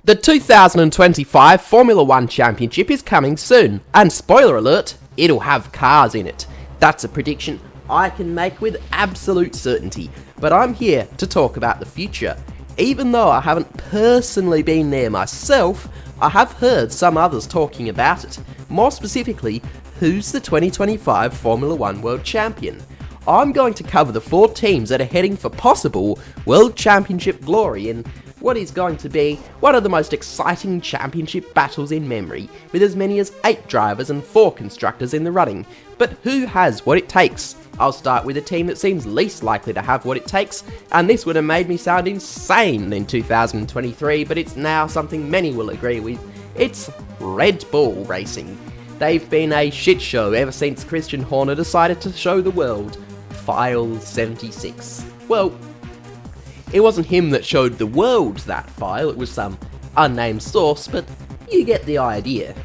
The 2025 Formula 1 Championship is coming soon, and spoiler alert, it'll have cars in it. That's a prediction I can make with absolute certainty, but I'm here to talk about the future. Even though I haven't personally been there myself, I have heard some others talking about it. More specifically, who's the 2025 Formula 1 World Champion? I'm going to cover the 4 teams that are heading for possible World Championship glory in what is going to be one of the most exciting championship battles in memory, with as many as 8 drivers and 4 constructors in the running. But who has what it takes? I'll start with a team that seems least likely to have what it takes, and this would have made me sound insane in 2023, but it's now something many will agree with. It's Red Bull Racing. They've been a shit show ever since Christian Horner decided to show the world File 76. Well, it wasn't him that showed the world that file, it was some unnamed source, but you get the idea.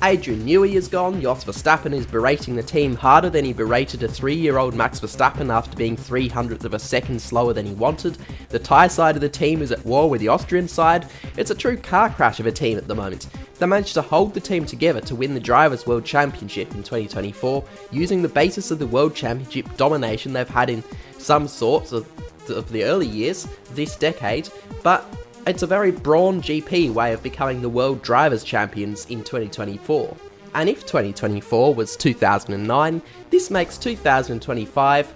Adrian Newey is gone, Jos Verstappen is berating the team harder than he berated a 3-year-old Max Verstappen after being 300th of a second slower than he wanted. The Thai side of the team is at war with the Austrian side. It's a true car crash of a team at the moment. They managed to hold the team together to win the Drivers' World Championship in 2024, using the basis of the World Championship domination they've had in some sorts of the early years this decade, but it's a very Brawn GP way of becoming the World Drivers' Champions in 2024. And if 2024 was 2009, this makes 2025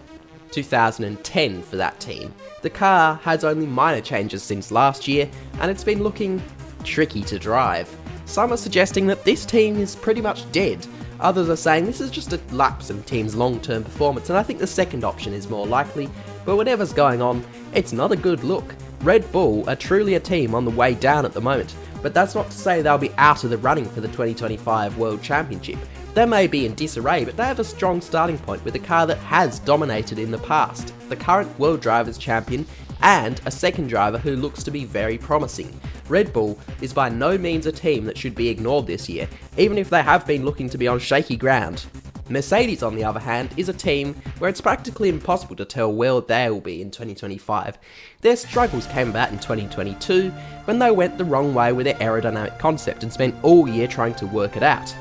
2010 for that team. The car has only minor changes since last year, and it's been looking tricky to drive. Some are suggesting that this team is pretty much dead. Others are saying this is just a lapse in the team's long-term performance, and I think the second option is more likely. But whatever's going on, it's not a good look. Red Bull are truly a team on the way down at the moment, but that's not to say they'll be out of the running for the 2025 World Championship. They may be in disarray, but they have a strong starting point with a car that has dominated in the past, the current World Drivers' Champion, and a second driver who looks to be very promising. Red Bull is by no means a team that should be ignored this year, even if they have been looking to be on shaky ground. Mercedes, on the other hand, is a team where it's practically impossible to tell where they will be in 2025. Their struggles came about in 2022 when they went the wrong way with their aerodynamic concept and spent all year trying to work it out.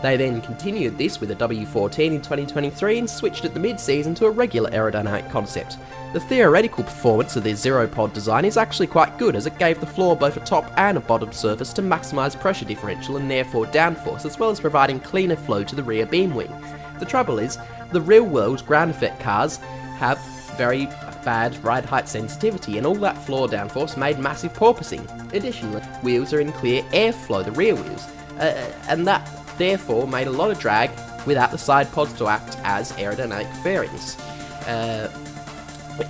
They then continued this with a W14 in 2023 and switched at the mid-season to a regular aerodynamic concept. The theoretical performance of their zero-pod design is actually quite good, as it gave the floor both a top and a bottom surface to maximise pressure differential and therefore downforce, as well as providing cleaner flow to the rear beam wing. The trouble is, the real-world ground effect cars have very bad ride height sensitivity, and all that floor downforce made massive porpoising. Additionally, wheels are in clear airflow, the rear wheels, and that therefore made a lot of drag without the side pods to act as aerodynamic fairings.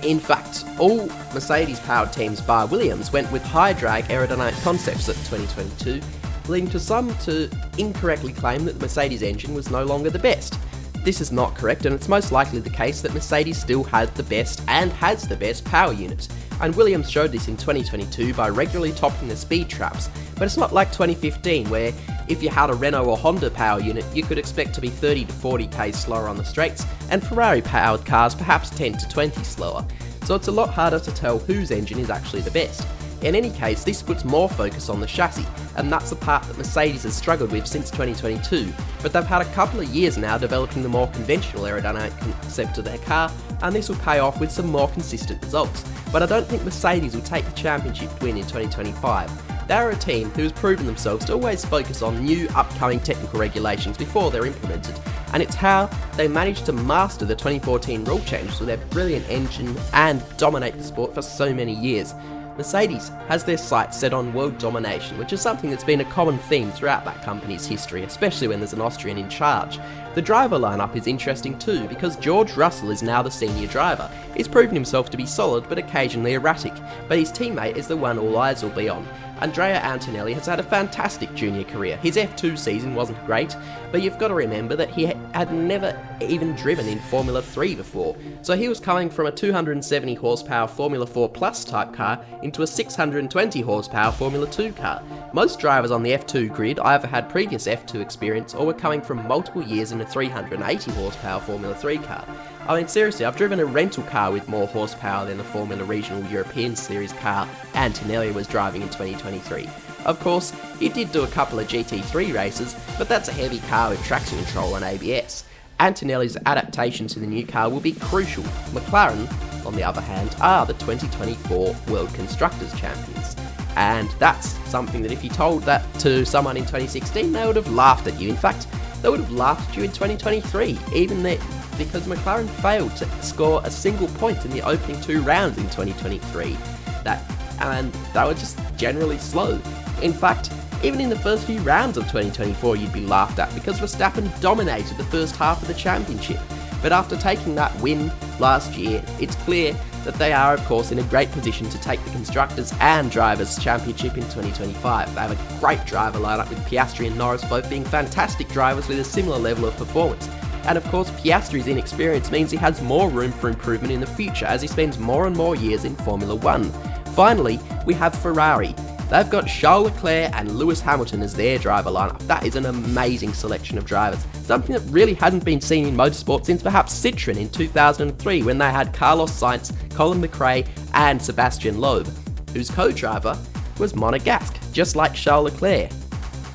In fact, all Mercedes-powered teams bar Williams went with high drag aerodynamic concepts at 2022, leading to some to incorrectly claim that the Mercedes engine was no longer the best. This is not correct, and it's most likely the case that Mercedes still had the best and has the best power unit, and Williams showed this in 2022 by regularly topping the speed traps. But it's not like 2015, where if you had a Renault or Honda power unit, you could expect to be 30 to 40 k's slower on the straights, and Ferrari powered cars perhaps 10 to 20 slower. So it's a lot harder to tell whose engine is actually the best. In any case, this puts more focus on the chassis, and that's the part that Mercedes has struggled with since 2022, but they've had a couple of years now developing the more conventional aerodynamic concept of their car, and this will pay off with some more consistent results. But I don't think Mercedes will take the championship win in 2025. They're a team who has proven themselves to always focus on new upcoming technical regulations before they're implemented, and it's how they managed to master the 2014 rule changes with their brilliant engine and dominate the sport for so many years. Mercedes has their sights set on world domination, which is something that's been a common theme throughout that company's history, especially when there's an Austrian in charge. The driver lineup is interesting too, because George Russell is now the senior driver. He's proven himself to be solid but occasionally erratic, but his teammate is the one all eyes will be on. Andrea Antonelli has had a fantastic junior career. His F2 season wasn't great, but you've got to remember that he had never even driven in Formula 3 before, so he was coming from a 270 horsepower Formula 4 Plus type car into a 620 horsepower Formula 2 car. Most drivers on the F2 grid either had previous F2 experience or were coming from multiple years in a 380 horsepower Formula 3 car. I mean, seriously, I've driven a rental car with more horsepower than the Formula Regional European Series car Antonelli was driving in 2023. Of course, he did do a couple of GT3 races, but that's a heavy car with traction control and ABS. Antonelli's adaptation to the new car will be crucial. McLaren, on the other hand, are the 2024 World Constructors Champions. And that's something that if you told that to someone in 2016, they would have laughed at you. In fact, they would have laughed at you in 2023, even then, because McLaren failed to score a single point in the opening 2 rounds in 2023. And they were just generally slow. In fact, even in the first few rounds of 2024, you'd be laughed at because Verstappen dominated the first half of the championship. But after taking that win last year, it's clear that they are, of course, in a great position to take the Constructors and Drivers' Championship in 2025. They have a great driver lineup with Piastri and Norris both being fantastic drivers with a similar level of performance. And of course, Piastri's inexperience means he has more room for improvement in the future as he spends more and more years in Formula 1. Finally, we have Ferrari. They've got Charles Leclerc and Lewis Hamilton as their driver lineup. That is an amazing selection of drivers, something that really hadn't been seen in motorsport since perhaps Citroën in 2003 when they had Carlos Sainz, Colin McRae and Sebastian Loeb, whose co-driver was Monegasque, just like Charles Leclerc.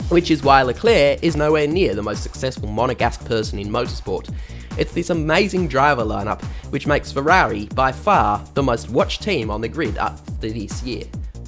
Which is why Leclerc is nowhere near the most successful Monegasque person in motorsport. It's this amazing driver lineup which makes Ferrari by far the most watched team on the grid up to this year.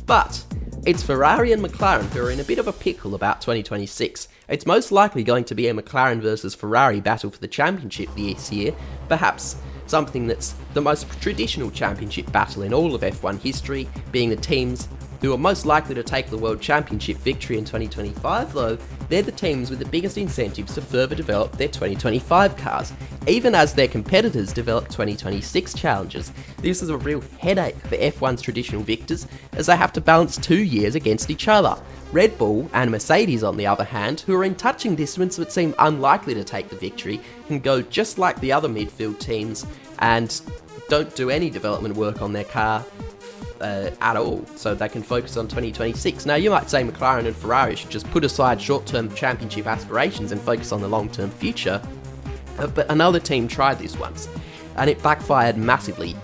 But it's Ferrari and McLaren who are in a bit of a pickle about 2026. It's most likely going to be a McLaren versus Ferrari battle for the championship this year, perhaps something that's the most traditional championship battle in all of F1 history, being the teams who are most likely to take the World Championship victory in 2025, though they're the teams with the biggest incentives to further develop their 2025 cars, even as their competitors develop 2026 challenges. This is a real headache for F1's traditional victors, as they have to balance 2 years against each other. Red Bull and Mercedes, on the other hand, who are in touching distance but seem unlikely to take the victory, can go just like the other midfield teams and don't do any development work on their car at all, so they can focus on 2026. Now, you might say McLaren and Ferrari should just put aside short-term championship aspirations and focus on the long-term future, but another team tried this once, and it backfired massively.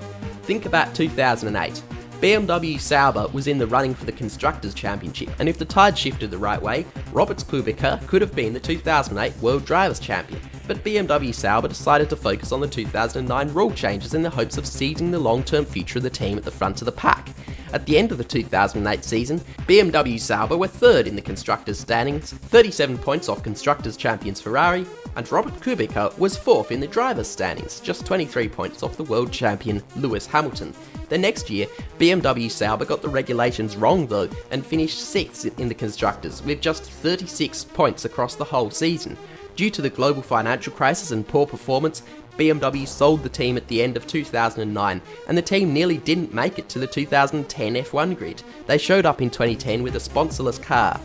Think about 2008. BMW Sauber was in the running for the Constructors' Championship, and if the tide shifted the right way, Robert Kubica could have been the 2008 World Drivers' Champion. But BMW Sauber decided to focus on the 2009 rule changes in the hopes of seizing the long-term future of the team at the front of the pack. At the end of the 2008 season, BMW Sauber were third in the Constructors' standings, 37 points off Constructors' Champions Ferrari, and Robert Kubica was fourth in the Drivers' standings, just 23 points off the world champion Lewis Hamilton. The next year, BMW Sauber got the regulations wrong though, and finished sixth in the Constructors, with just 36 points across the whole season. Due to the global financial crisis and poor performance, BMW sold the team at the end of 2009, and the team nearly didn't make it to the 2010 F1 grid. They showed up in 2010 with a sponsorless car.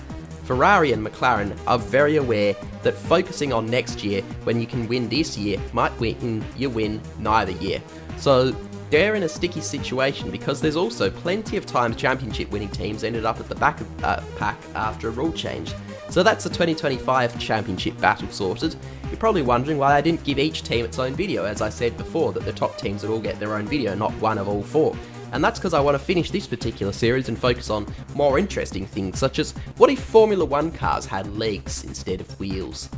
Ferrari and McLaren are very aware that focusing on next year when you can win this year might win you win neither year. So they're in a sticky situation because there's also plenty of times championship winning teams ended up at the back of the pack after a rule change. So that's the 2025 championship battle sorted. You're probably wondering why I didn't give each team its own video, as I said before that the top teams would all get their own video, not one of all four. And that's because I want to finish this particular series and focus on more interesting things, such as what if Formula 1 cars had legs instead of wheels?